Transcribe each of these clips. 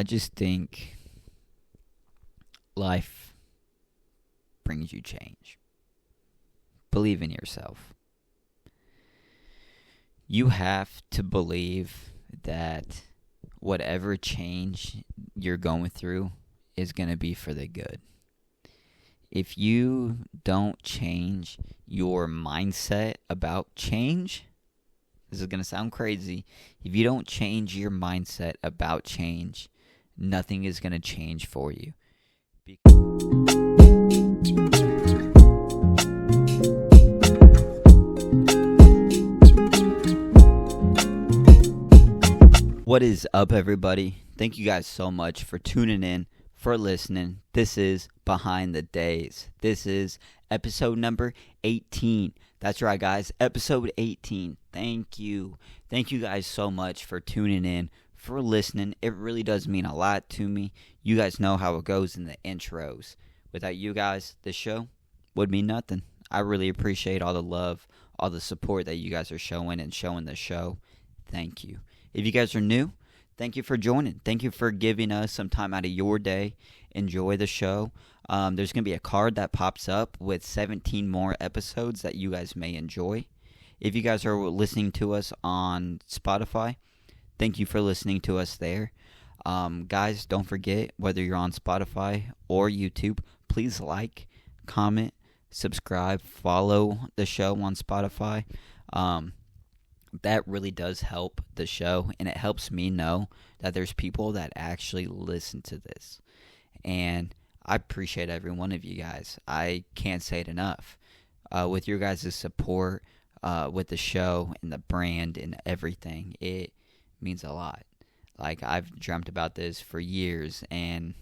I just think life brings you change. Believe in yourself. You have to believe that whatever change you're going through is going to be for the good. If you don't change your mindset about change, this is going to sound crazy. If you don't change your mindset about change, nothing is going to change for you. What is up, everybody? Thank you guys so much for tuning in, for listening. This is Behind the Days. This is episode number 18. That's right, guys. Episode 18. Thank you. Thank you guys so much for tuning in, for listening. It really does mean a lot to me. You guys know how it goes in the intros. Without you guys, this show would mean nothing. I really appreciate all the love, all the support that you guys are showing and showing the show. Thank you. If you guys are new, thank you for joining. Thank you for giving us some time out of your day. Enjoy the show. There's going to be a card that pops up with 17 more episodes that you guys may enjoy. If you guys are listening to us on Spotify, thank you for listening to us there. Guys, don't forget, whether you're on Spotify or YouTube, please like, comment, subscribe, follow the show on Spotify. That really does help the show, and it helps me know that there's people that actually listen to this. And I appreciate every one of you guys. I can't say it enough. With your guys' support, with the show and the brand and everything, it means a lot. Like, I've dreamt about this for years, and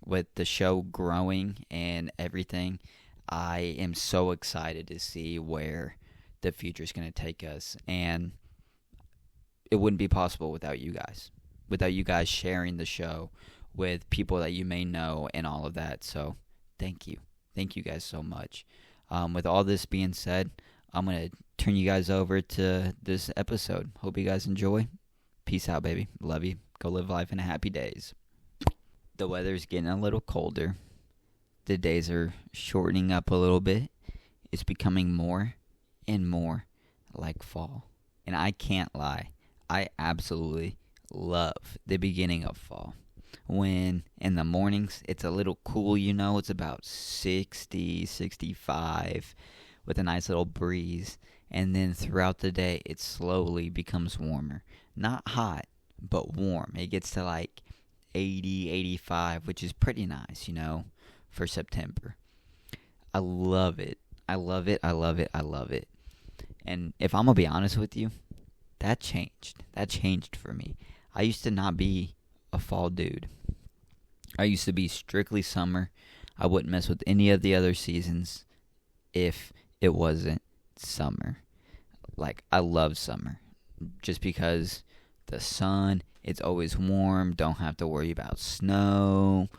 with the show growing and everything, I am so excited to see where the future is going to take us. And it wouldn't be possible without you guys sharing the show with people that you may know and all of that. So thank you guys so much. With all this being said, I'm going to turn you guys over to this episode. Hope you guys enjoy. Peace out, baby. Love you. Go live life in happy days. The weather's getting a little colder. The days are shortening up a little bit. It's becoming more and more like fall. And I can't lie, I absolutely love the beginning of fall. When in the mornings it's a little cool, it's about 60, 65 with a nice little breeze. And then throughout the day it slowly becomes warmer. Not hot, but warm. It gets to like 80, 85, which is pretty nice, for September. I love it. I love it. I love it. I love it. And if I'm going to be honest with you, that changed. That changed for me. I used to not be a fall dude. I used to be strictly summer. I wouldn't mess with any of the other seasons if it wasn't summer. Like, I love summer just because the sun, it's always warm, don't have to worry about snow,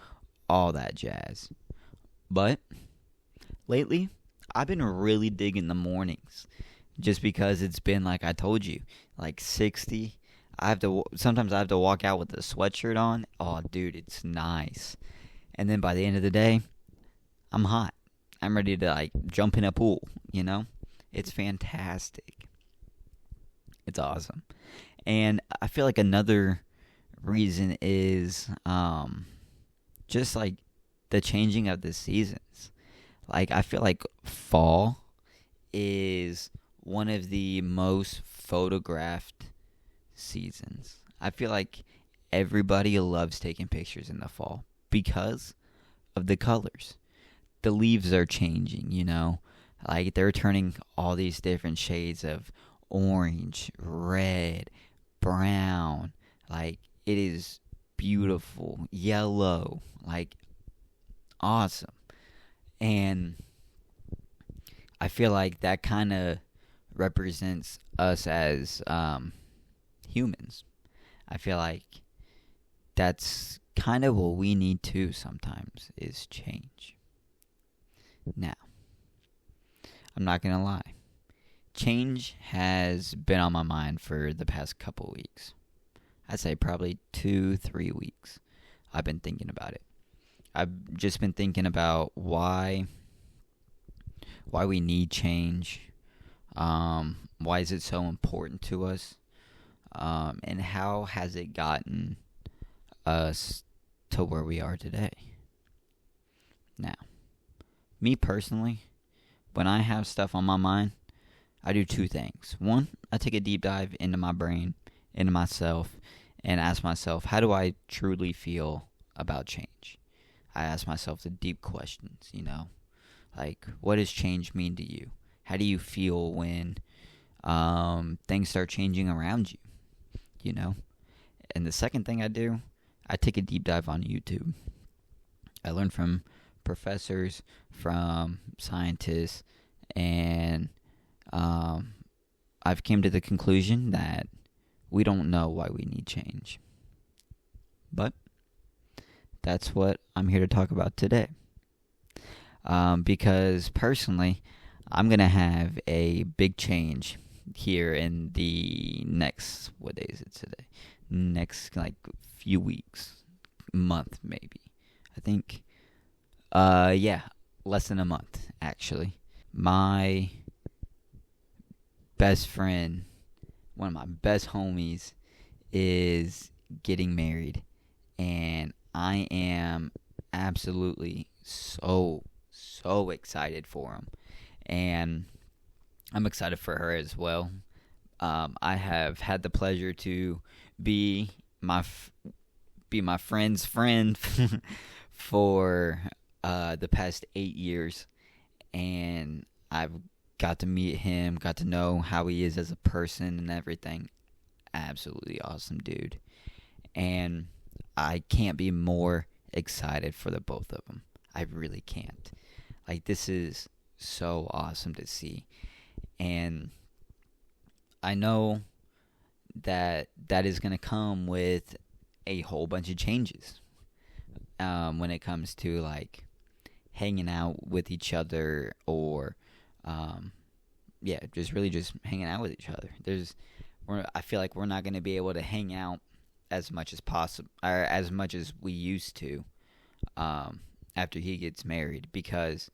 all that jazz. But lately, I've been really digging the mornings just because it's been, like I told you, like 60. Sometimes I have to walk out with a sweatshirt on. Oh, dude, it's nice. And then by the end of the day, I'm hot. I'm ready to, like, jump in a pool, It's fantastic. It's awesome. And I feel like another reason is just, like, the changing of the seasons. Like, I feel like fall is one of the most photographed seasons. I feel like everybody loves taking pictures in the fall because of the colors. The leaves are changing, Like, they're turning all these different shades of orange, red, brown. Like, it is beautiful. Yellow. Like, awesome. And I feel like that kind of represents us as humans. I feel like that's kind of what we need to sometimes is change. Now, I'm not going to lie. Change has been on my mind for the past couple weeks. I'd say probably 2-3 weeks. I've been thinking about it. I've just been thinking about why we need change. Why is it so important to us? And how has it gotten us to where we are today? Now, me personally, when I have stuff on my mind, I do two things. One, I take a deep dive into my brain, into myself, and ask myself, how do I truly feel about change? I ask myself the deep questions, like, what does change mean to you? How do you feel when things start changing around you? And the second thing I do, I take a deep dive on YouTube. I learn from professors, from scientists, and I've came to the conclusion that we don't know why we need change. But that's what I'm here to talk about today. Because personally, I'm going to have a big change here in the next, what day is it today? Next, few weeks, month maybe. I think, less than a month, actually. My best friend, one of my best homies, is getting married. And I am absolutely so excited for him. And I'm excited for her as well. I have had the pleasure to be my friend's friend for the past 8 years, and I've got to meet him, got to know how he is as a person and everything. Absolutely awesome dude, and I can't be more excited for the both of them. I really can't. This is so awesome to see, and I know that is going to come with a whole bunch of changes when it comes to hanging out with each other, or just hanging out with each other. I feel like we're not going to be able to hang out as much as possible, or as much as we used to, after he gets married, because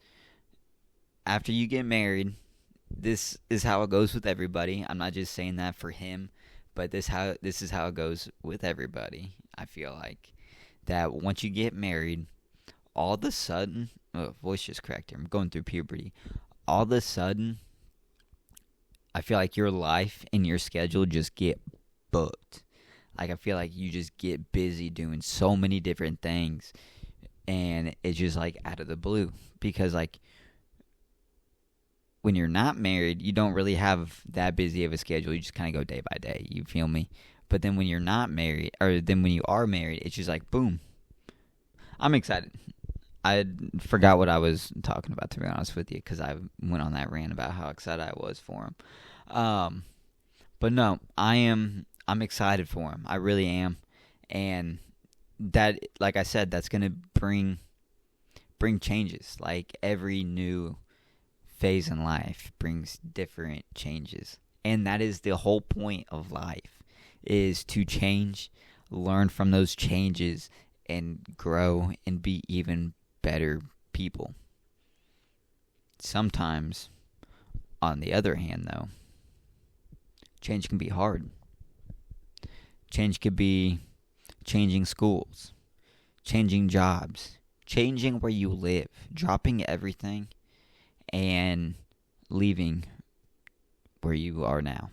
after you get married, this is how it goes with everybody. I'm not just saying that for him, but this is how it goes with everybody. I feel like that once you get married, all of a sudden, voice just cracked here. I'm going through puberty. All of a sudden, I feel like your life and your schedule just get booked. I feel like you just get busy doing so many different things, and it's just out of the blue, because when you're not married, you don't really have that busy of a schedule. You just kind of go day by day. You feel me? But then when you're not married, or then when you are married, it's just boom. I'm excited. I forgot what I was talking about, to be honest with you, because I went on that rant about how excited I was for him. But no, I'm excited for him. I really am. And that, like I said, that's going to bring changes. Every new phase in life brings different changes, and that is the whole point of life, is to change, learn from those changes, and grow and be even better people. Sometimes, on the other hand, though, change can be hard. Change could be changing schools, changing jobs, changing where you live, dropping everything and leaving where you are now.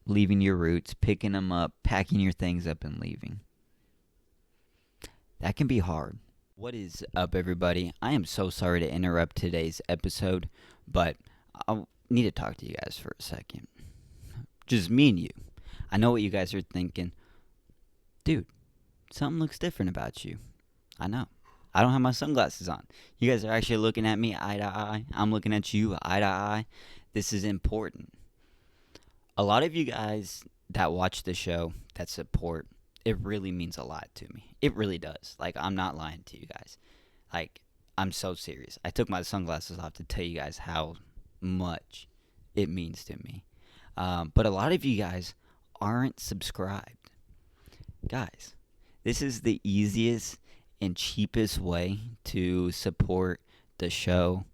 Leaving your roots, picking them up, packing your things up, and leaving. That can be hard. What is up, everybody? I am so sorry to interrupt today's episode, but I need to talk to you guys for a second. Just me and you. I know what you guys are thinking. Dude, something looks different about you. I know. I don't have my sunglasses on. You guys are actually looking at me eye to eye. I'm looking at you eye to eye. This is important. A lot of you guys that watch the show, that support, it really means a lot to me. It really does. I'm not lying to you guys. I'm so serious. I took my sunglasses off to tell you guys how much it means to me. But a lot of you guys aren't subscribed. Guys, This is the easiest and cheapest way to support the show,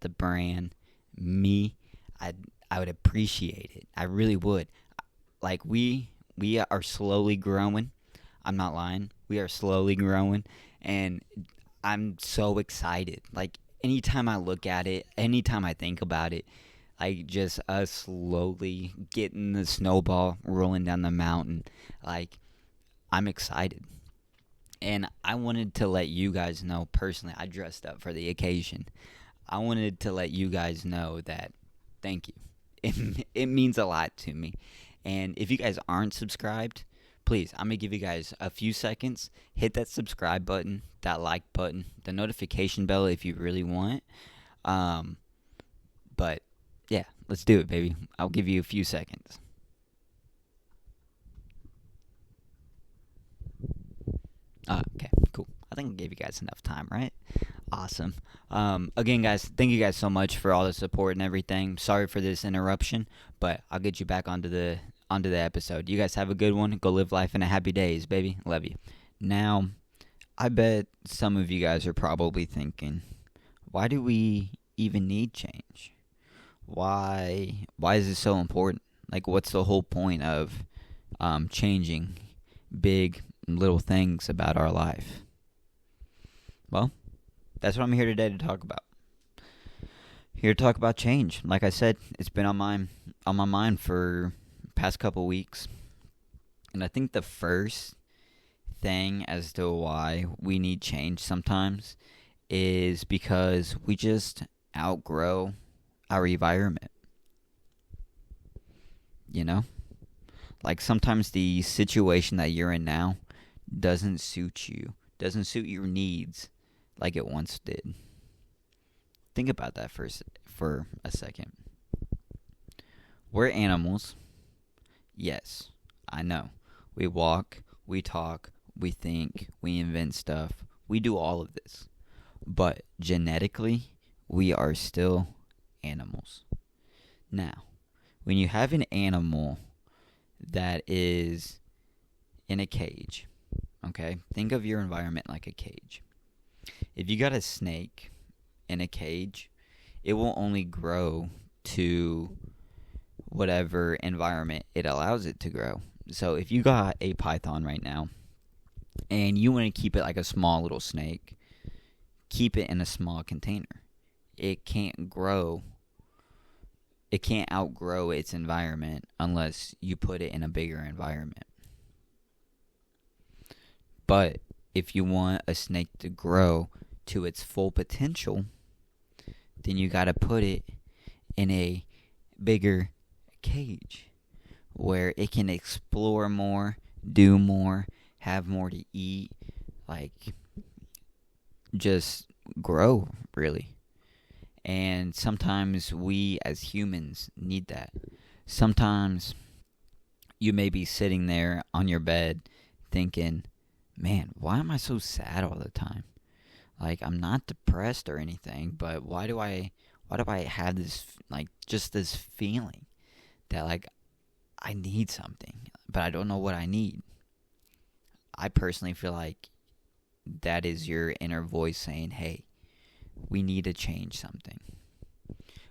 the brand, me. I I would appreciate it. I really would. Like we are slowly growing. I'm not lying. We are slowly growing, and I'm so excited. Like anytime I look at it, anytime I think about it, like just us slowly getting the snowball rolling down the mountain. Like I'm excited. And I wanted to let you guys know personally, I dressed up for the occasion. I wanted to let you guys know that thank you. It means a lot to me. And if you guys aren't subscribed, please, I'm going to give you guys a few seconds. Hit that subscribe button, that like button, the notification bell if you really want. Um, but yeah, let's do it, baby. I'll give you a few seconds. Okay, cool. I think I gave you guys enough time, right? Awesome. Again, guys, thank you guys so much for all the support and everything. Sorry for this interruption, but I'll get you back onto the episode. You guys have a good one. Go live life in a happy days, baby. Love you. Now, I bet some of you guys are probably thinking, why do we even need change? Why is this so important? Like, what's the whole point of changing big little things about our life? Well, that's what I'm here today to talk about. Here to talk about change. Like I said, it's been on my mind for past couple weeks. And I think the first thing as to why we need change sometimes is because we just outgrow our environment. You know? Like sometimes the situation that you're in now doesn't suit you, doesn't suit your needs like it once did. Think about that for a second. We're animals. Yes, I know. We walk, we talk, we think, we invent stuff. We do all of this. But genetically, we are still animals. Now, when you have an animal that is in a cage, okay? Think of your environment like a cage. If you got a snake in a cage, it will only grow to whatever environment it allows it to grow. So if you got a python right now and you want to keep it like a small little snake, keep it in a small container. It can't grow. It can't outgrow its environment unless you put it in a bigger environment. But if you want a snake to grow to its full potential, then you got to put it in a bigger cage where it can explore more, do more, have more to eat, like just grow, really. And sometimes we as humans need that. Sometimes you may be sitting there on your bed thinking, man, why am I so sad all the time? Like, I'm not depressed or anything, but why do I have this, like, just this feeling that, like, I need something, but I don't know what I need? I personally feel like that is your inner voice saying, hey, we need to change something.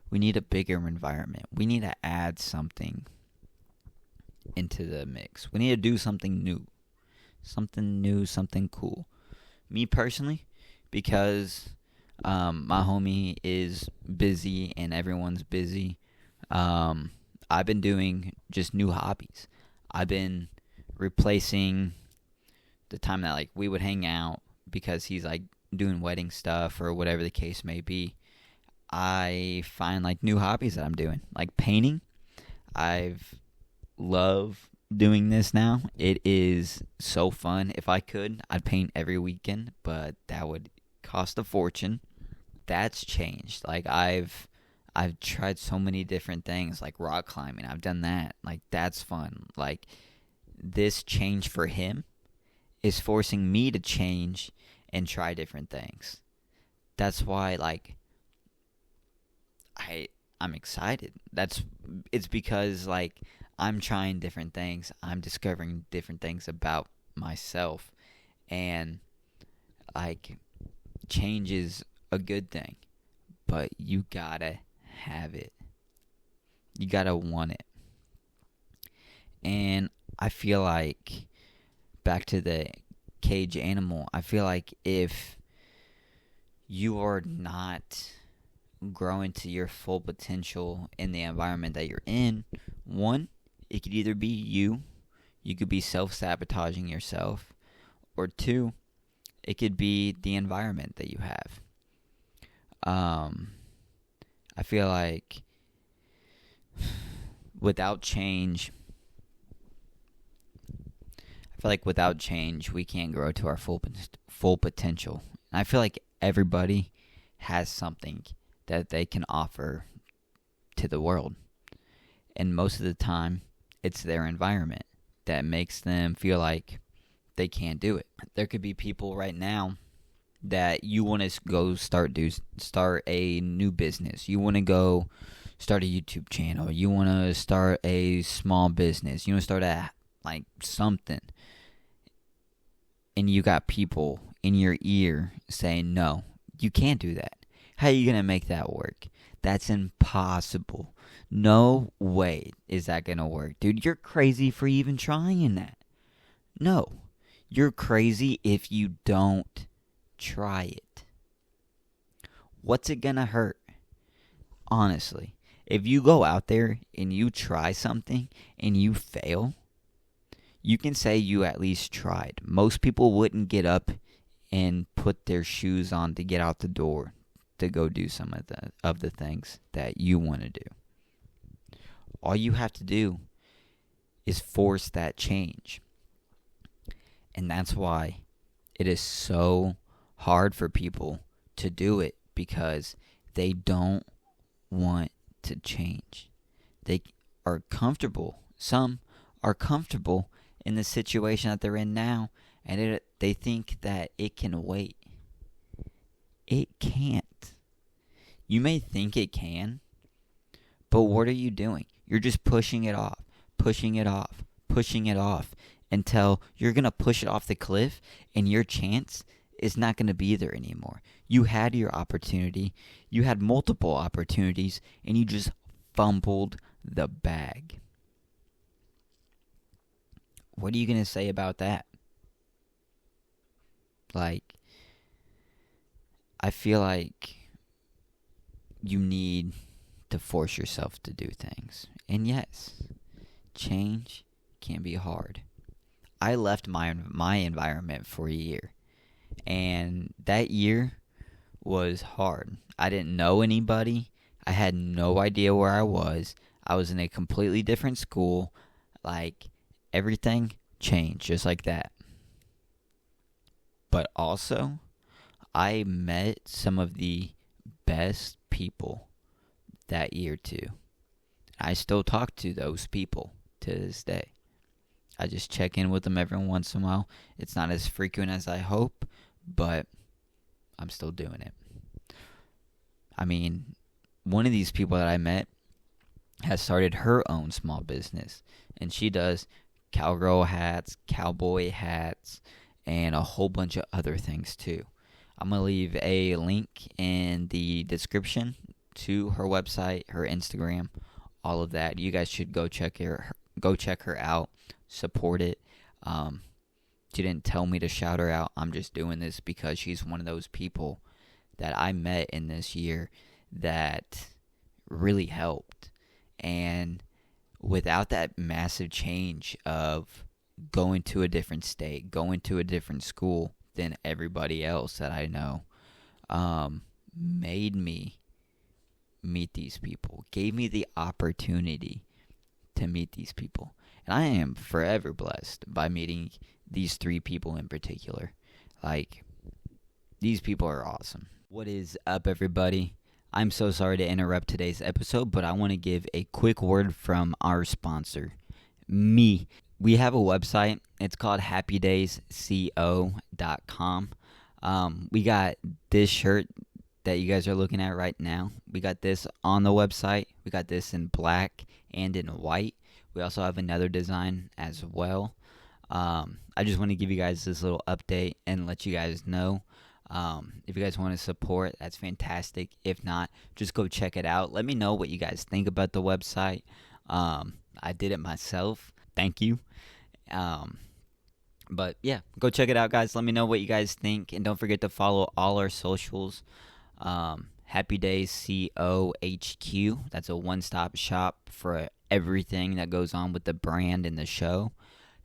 We need a bigger environment. We need to add something into the mix. We need to do something new. Something new, something cool. Me personally, because my homie is busy and everyone's busy, I've been doing just new hobbies. I've been replacing the time that like we would hang out because he's like doing wedding stuff or whatever the case may be. I find like new hobbies that I'm doing, like painting. I've love doing this now. It is so fun. If I could, I'd paint every weekend, but that would cost a fortune. That's changed. Like I've tried so many different things, like rock climbing. I've done that. Like that's fun. Like this change for him is forcing me to change and try different things. That's why like I'm excited. It's because like I'm trying different things. I'm discovering different things about myself, And like, change is a good thing, but you gotta have it. You gotta want it. And I feel like, back to the cage animal, I feel like if you are not growing to your full potential in the environment that you're in, one, it could either be you could be self-sabotaging yourself, or two, it could be the environment that you have. I feel like without change, we can't grow to our full potential. And I feel like everybody has something that they can offer to the world. And most of the time, it's their environment that makes them feel like they can't do it. There could be people right now that you want to go start a new business. You want to go start a YouTube channel. You want to start a small business. You want to start something. And you got people in your ear saying, no, you can't do that. How are you going to make that work? That's impossible. No way is that going to work. Dude, you're crazy for even trying that. No, you're crazy if you don't try it. What's it going to hurt? Honestly, if you go out there and you try something and you fail, you can say you at least tried. Most people wouldn't get up and put their shoes on to get out the door to go do some of the things that you want to do. All you have to do is force that change. And that's why it is so hard for people to do it, because they don't want to change. They are comfortable. Some are comfortable in the situation that they're in now, and they think that it can wait. It can't. You may think it can, but what are you doing? You're just pushing it off until you're going to push it off the cliff, and your chance is not going to be there anymore. You had your opportunity. You had multiple opportunities, and you just fumbled the bag. What are you going to say about that? I feel like you need to force yourself to do things. And yes, change can be hard. I left my environment for a year, and that year was hard. I didn't know anybody. I had no idea where I was. I was in a completely different school. Everything changed just like that. But also, I met some of the best people that year too. I still talk to those people to this day. I just check in with them every once in a while. It's not as frequent as I hope, but I'm still doing it. I mean, one of these people that I met has started her own small business, and she does cowgirl hats, cowboy hats, and a whole bunch of other things too. I'm going to leave a link in the description to her website, her Instagram, all of that. You guys should go check her out, support it. She didn't tell me to shout her out. I'm just doing this because she's one of those people that I met in this year that really helped. And without that massive change of going to a different state, going to a different school than everybody else that I know, made me meet these people, gave me the opportunity to meet these people. And I am forever blessed by meeting these three people in particular. These people are awesome. What is up, everybody? I'm so sorry to interrupt today's episode, but I want to give a quick word from our sponsor, me. We have a website. It's called happydaysco.com. We got this shirt that you guys are looking at right now. We got this on the website. We got this in black and in white. We also have another design as well. I just want to give you guys this little update and let you guys know. If you guys want to support, that's fantastic. If not, just go check it out. Let me know what you guys think about the website. I did it myself. Thank you. But yeah, go check it out, guys. Let me know what you guys think, and don't forget to follow all our socials. Happy Days COHQ. That's a one-stop shop for everything that goes on with the brand and the show.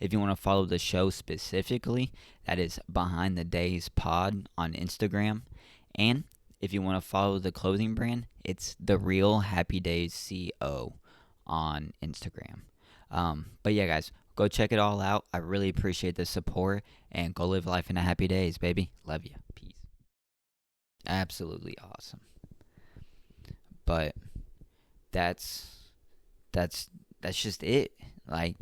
If you want to follow the show specifically, that is Behind the Days Pod on Instagram. And if you want to follow the clothing brand, it's The Real Happy Days CO on Instagram. But yeah, guys, go check it all out. I really appreciate the support, and go live life in a happy days, baby. Love you. Peace. Absolutely awesome. But that's just it. Like,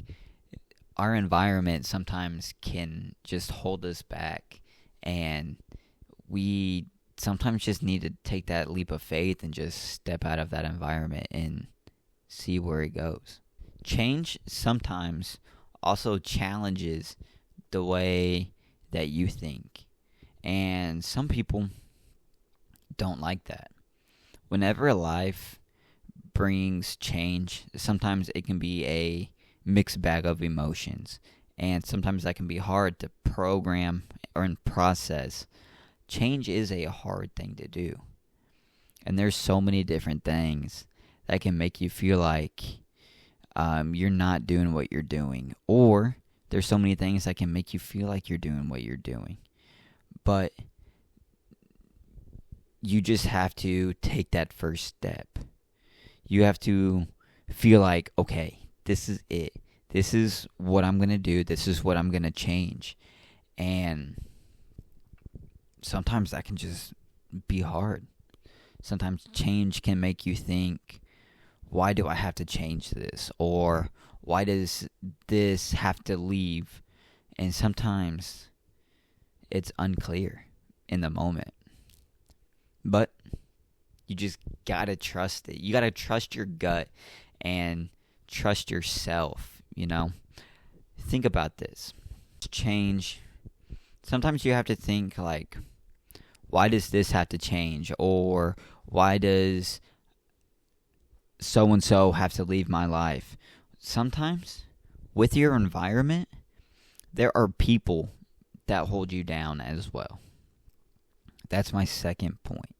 our environment sometimes can just hold us back, and we sometimes just need to take that leap of faith and just step out of that environment and see where it goes. Change sometimes also challenges the way that you think, and some people don't like that. Whenever life brings change, sometimes it can be a mixed bag of emotions, and sometimes that can be hard to program or process. Change is a hard thing to do, and there's so many different things that can make you feel like you're not doing what you're doing, or there's so many things that can make you feel like you're doing what you're doing. But you just have to take that first step. You have to feel like, okay, this is it. This is what I'm going to do. This is what I'm going to change. And sometimes that can just be hard. Sometimes change can make you think, why do I have to change this? Or why does this have to leave? And sometimes it's unclear in the moment. But you just gotta trust it. You gotta trust your gut and trust yourself, you know? Think about this. Change. Sometimes you have to think like, why does this have to change? Or why does so-and-so have to leave my life? Sometimes with your environment, there are people that hold you down as well. That's my second point.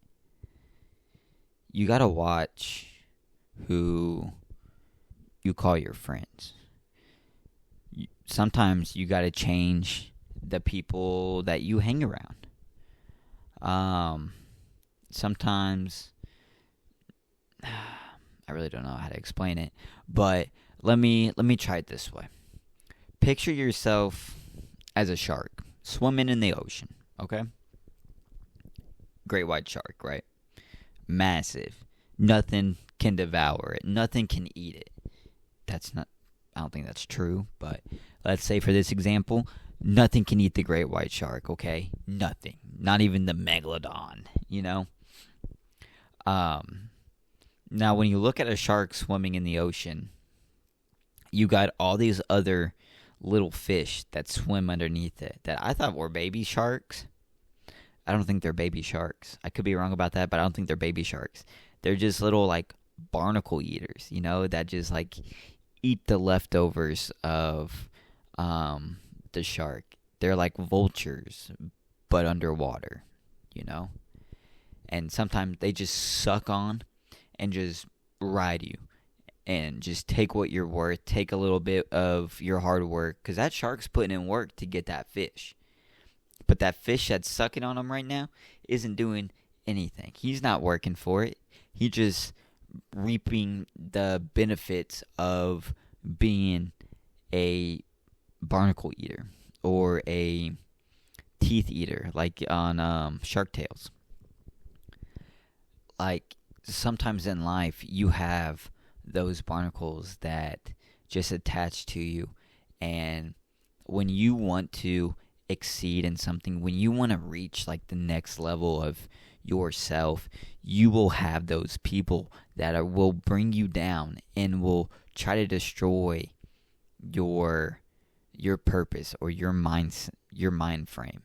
You gotta watch who you call your friends. Sometimes you gotta change the people that you hang around. Sometimes I really don't know how to explain it, but let me try it this way. Picture yourself as a shark swimming in the ocean, okay? Great white shark, right? Massive. Nothing can devour it. Nothing can eat it. I don't think that's true, but let's say for this example, nothing can eat the great white shark, okay? Nothing. Not even the megalodon, you know? Now, when you look at a shark swimming in the ocean, you got all these other little fish that swim underneath it that I thought were baby sharks. I don't think they're baby sharks. I could be wrong about that, but I don't think they're baby sharks. They're just little, like, barnacle eaters, you know, that just, like, eat the leftovers of the shark. They're like vultures, but underwater, you know? And sometimes they just suck on and just ride you and just take what you're worth, take a little bit of your hard work, because that shark's putting in work to get that fish. But that fish that's sucking on him right now isn't doing anything. He's not working for it. He's just reaping the benefits of being a barnacle eater or a teeth eater, like on Shark Tales. Like, sometimes in life, you have those barnacles that just attach to you, and when you want to exceed in something, when you want to reach like the next level of yourself, you will have those people that will bring you down and will try to destroy your your purpose or your mind frame.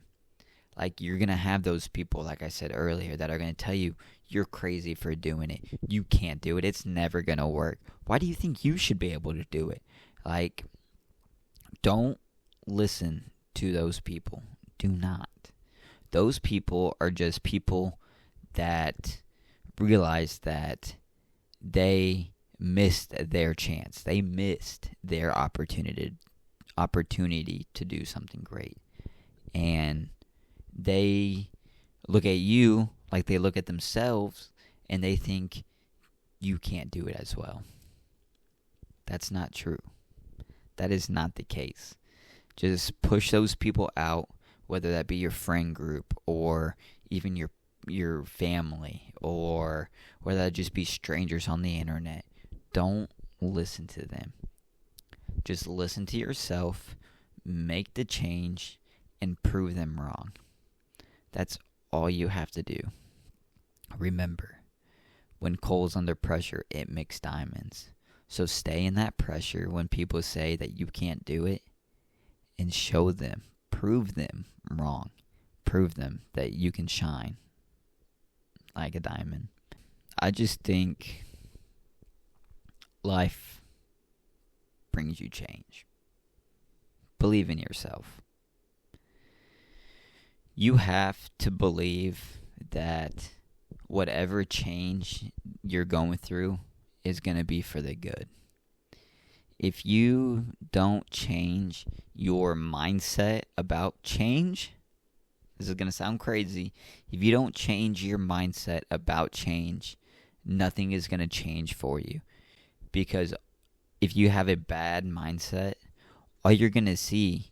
Like, you're going to have those people, like I said earlier, that are going to tell you you're crazy for doing it. You can't do it. It's never going to work. Why do you think you should be able to do it? Like, don't listen to those people. Do not. Those people are just people that realize that they missed their chance. They missed their opportunity to do something great. And they look at you like they look at themselves, and they think you can't do it as well. That's not true. That is not the case. Just push those people out, whether that be your friend group or even your family, or whether that just be strangers on the internet. Don't listen to them. Just listen to yourself, make the change, and prove them wrong. That's all you have to do. Remember, when coal's under pressure, it makes diamonds. So stay in that pressure when people say that you can't do it, and show them, prove them wrong. Prove them that you can shine like a diamond. I just think life brings you change. Believe in yourself. You have to believe that whatever change you're going through is going to be for the good. If you don't change your mindset about change, this is going to sound crazy. If you don't change your mindset about change, nothing is going to change for you. Because if you have a bad mindset, all you're going to see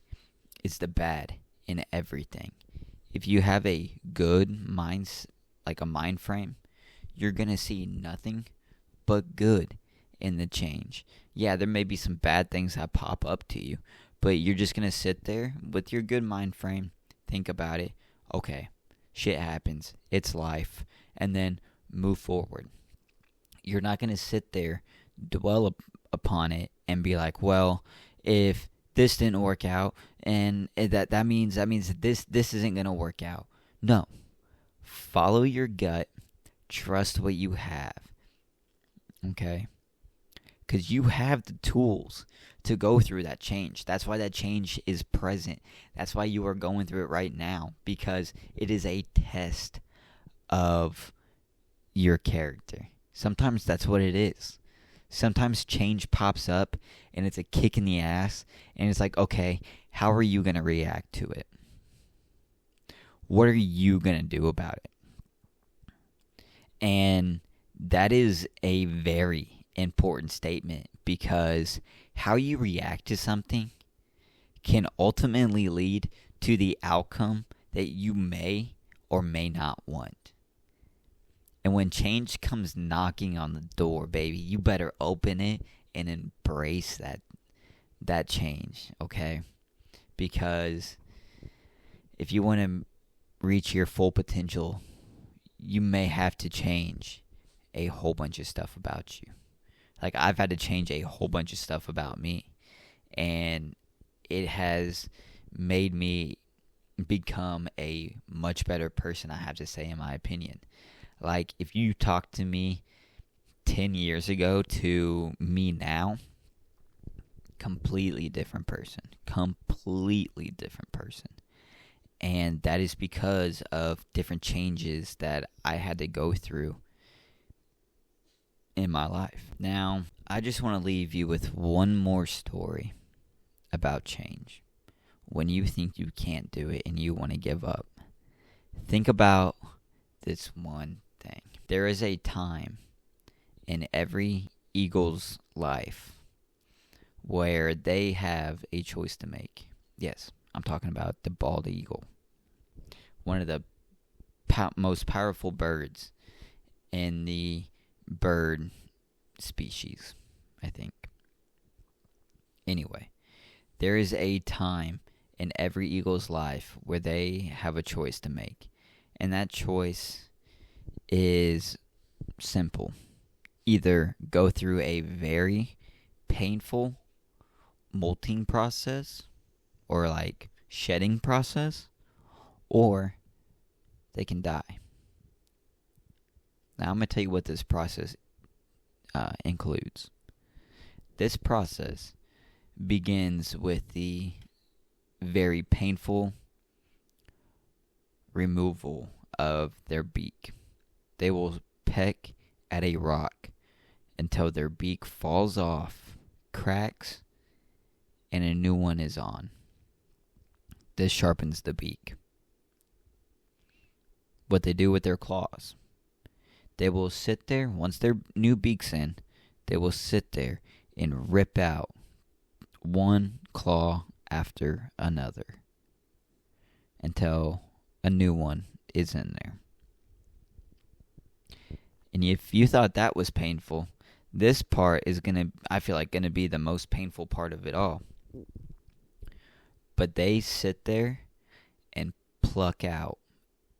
is the bad in everything. If you have a good mind, like a mind frame, you're going to see nothing but good in the change. Yeah, there may be some bad things that pop up to you, but you're just going to sit there with your good mind frame, think about it. Okay, shit happens. It's life. And then move forward. You're not going to sit there, dwell upon it, and be like, well, if this didn't work out, and that means this isn't going to work out. No. Follow your gut. Trust what you have. Okay? Because you have the tools to go through that change. That's why that change is present. That's why you are going through it right now. Because it is a test of your character. Sometimes that's what it is. Sometimes change pops up and it's a kick in the ass, and it's like, okay, how are you going to react to it? What are you going to do about it? And that is a very important statement, because how you react to something can ultimately lead to the outcome that you may or may not want. And when change comes knocking on the door, baby, you better open it and embrace that change, okay? Because if you want to reach your full potential, you may have to change a whole bunch of stuff about you. Like, I've had to change a whole bunch of stuff about me, and it has made me become a much better person, I have to say, in my opinion. Like, if you talk to me 10 years ago to me now, completely different person. Completely different person. And that is because of different changes that I had to go through in my life. Now, I just want to leave you with one more story about change. When you think you can't do it and you want to give up, think about this one thing. There is a time in every Eagle's life where they have a choice to make. Yes, I'm talking about the bald eagle. One of the most powerful birds in the bird species, I think. Anyway, there is a time in every eagle's life where they have a choice to make. And that choice is simple. Either go through a very painful molting process, or like shedding process, or they can die. Now I'm going to tell you what this process includes. This process begins with the very painful removal of their beak. They will peck at a rock until their beak falls off, cracks, and a new one is on. This sharpens the beak. What they do with their claws, they will sit there, once their new beak's in, they will sit there and rip out one claw after another until a new one is in there. And if you thought that was painful, this part is I feel like gonna be the most painful part of it all. But they sit there and pluck out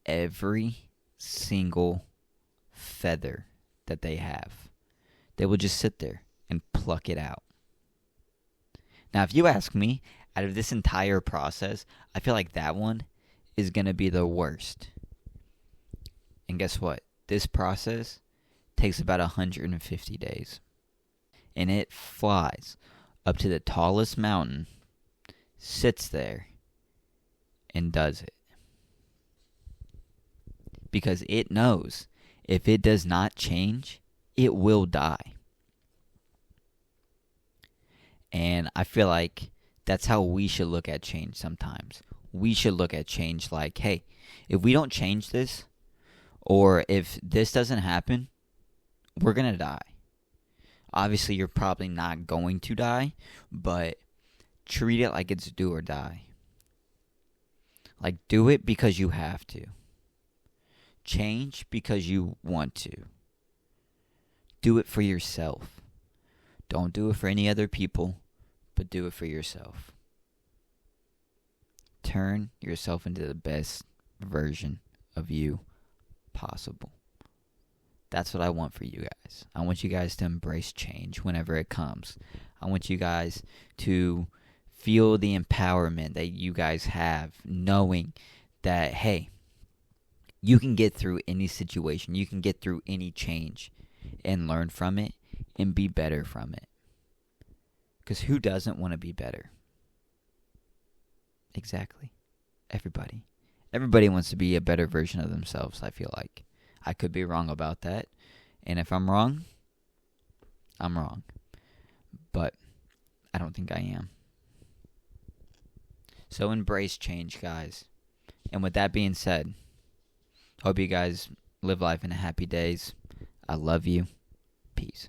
every single feather that they have. They will just sit there and pluck it out. Now, if you ask me, out of this entire process, I feel like that one is going to be the worst. And guess what? This process takes about 150 days. And it flies up to the tallest mountain, sits there, and does it. Because it knows if it does not change, it will die. And I feel like that's how we should look at change sometimes. We should look at change like, hey, if we don't change this, or if this doesn't happen, we're going to die. Obviously, you're probably not going to die, but treat it like it's do or die. Like, do it because you have to. Change because you want to. Do it for yourself. Don't do it for any other people, but do it for yourself. Turn yourself into the best version of you possible. That's what I want for you guys. I want you guys to embrace change whenever it comes. I want you guys to feel the empowerment that you guys have, knowing that, hey, you can get through any situation. You can get through any change and learn from it and be better from it. Because who doesn't want to be better? Exactly. Everybody. Everybody wants to be a better version of themselves, I feel like. I could be wrong about that. And if I'm wrong, I'm wrong. But I don't think I am. So embrace change, guys. And with that being said, hope you guys live life in happy days. I love you. Peace.